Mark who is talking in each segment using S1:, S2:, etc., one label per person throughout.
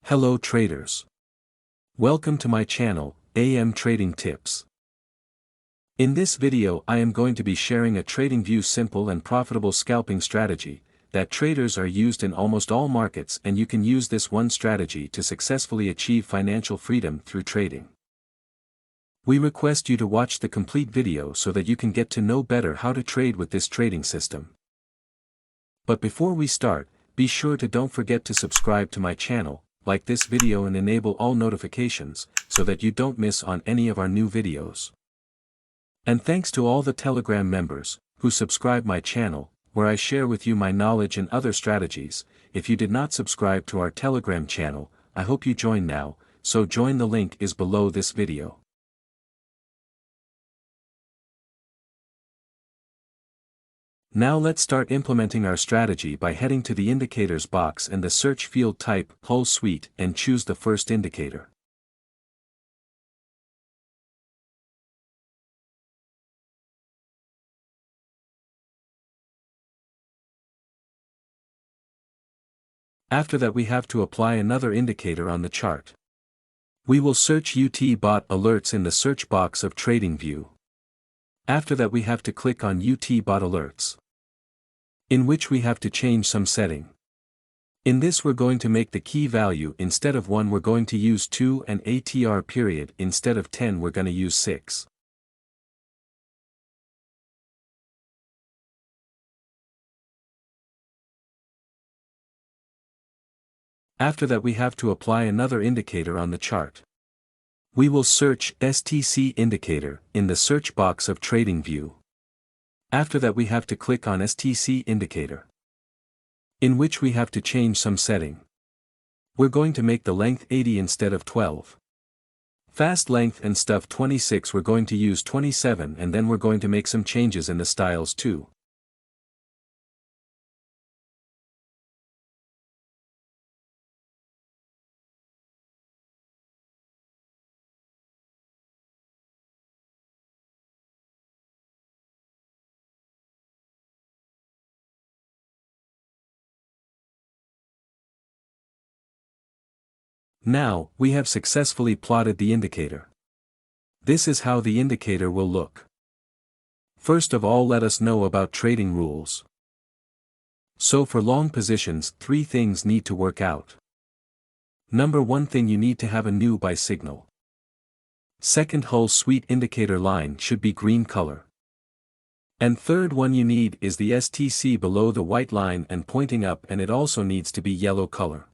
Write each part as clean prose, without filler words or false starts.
S1: Hello traders. Welcome to my channel, AM Trading Tips. In this video I am going to be sharing a TradingView simple and profitable scalping strategy that traders are used in almost all markets, and you can use this one strategy to successfully achieve financial freedom through trading. We request you to watch the complete video so that you can get to know better how to trade with this trading system. But before we start, be sure to don't forget to subscribe to my channel, like this video and enable all notifications, so that you don't miss on any of our new videos. And thanks to all the Telegram members, who subscribe my channel, where I share with you my knowledge and other strategies. If you did not subscribe to our Telegram channel, I hope you join now, so join, the link is below this video. Now let's start implementing our strategy by heading to the indicators box and the search field, type whole suite and choose the first indicator. After that we have to apply another indicator on the chart. We will search UT bot alerts in the search box of TradingView. After that we have to click on UT bot alerts, in which we have to change some setting. In this we're going to make the key value, instead of 1 we're going to use 2, and ATR period instead of 10 we're going to use 6. After that we have to apply another indicator on the chart. We will search STC indicator in the search box of TradingView. After that we have to click on STC indicator, in which we have to change some setting. We're going to make the length 80 instead of 12. Fast length and stuff 26 we're going to use 27, and then we're going to make some changes in the styles too. Now, we have successfully plotted the indicator. This is how the indicator will look. First of all, let us know about trading rules. So for long positions, 3 things need to work out. Number 1 thing, you need to have a new buy signal. Second, whole suite indicator line should be green color. And third one you need is the STC below the white line and pointing up, and it also needs to be yellow color.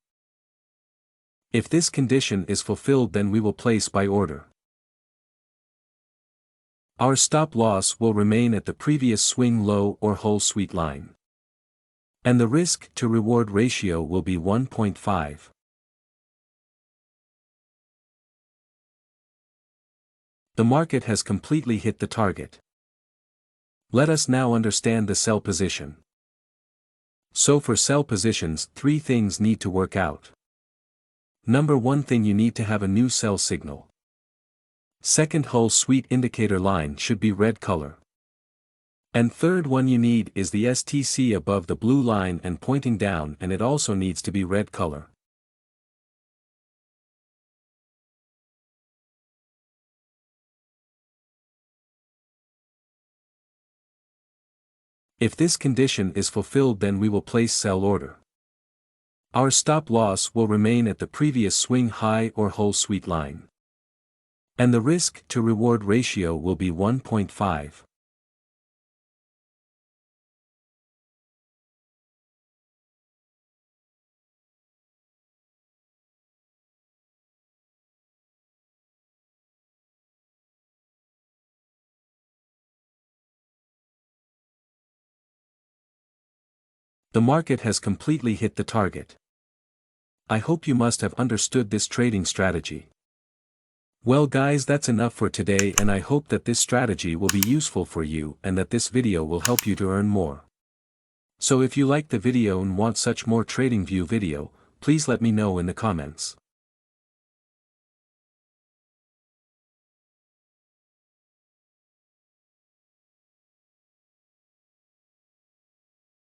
S1: If this condition is fulfilled, then we will place buy order. Our stop loss will remain at the previous swing low or whole suite line. And the risk to reward ratio will be 1.5. The market has completely hit the target. Let us now understand the sell position. So for sell positions, 3 things need to work out. Number 1 thing, you need to have a new sell signal. Second, whole suite indicator line should be red color. And third one you need is the STC above the blue line and pointing down, and it also needs to be red color. If this condition is fulfilled, then we will place sell order. Our stop loss will remain at the previous swing high or whole suite line. And the risk to reward ratio will be 1.5. The market has completely hit the target. I hope you must have understood this trading strategy. Well guys, that's enough for today, and I hope that this strategy will be useful for you and that this video will help you to earn more. So if you like the video and want such more TradingView video, please let me know in the comments.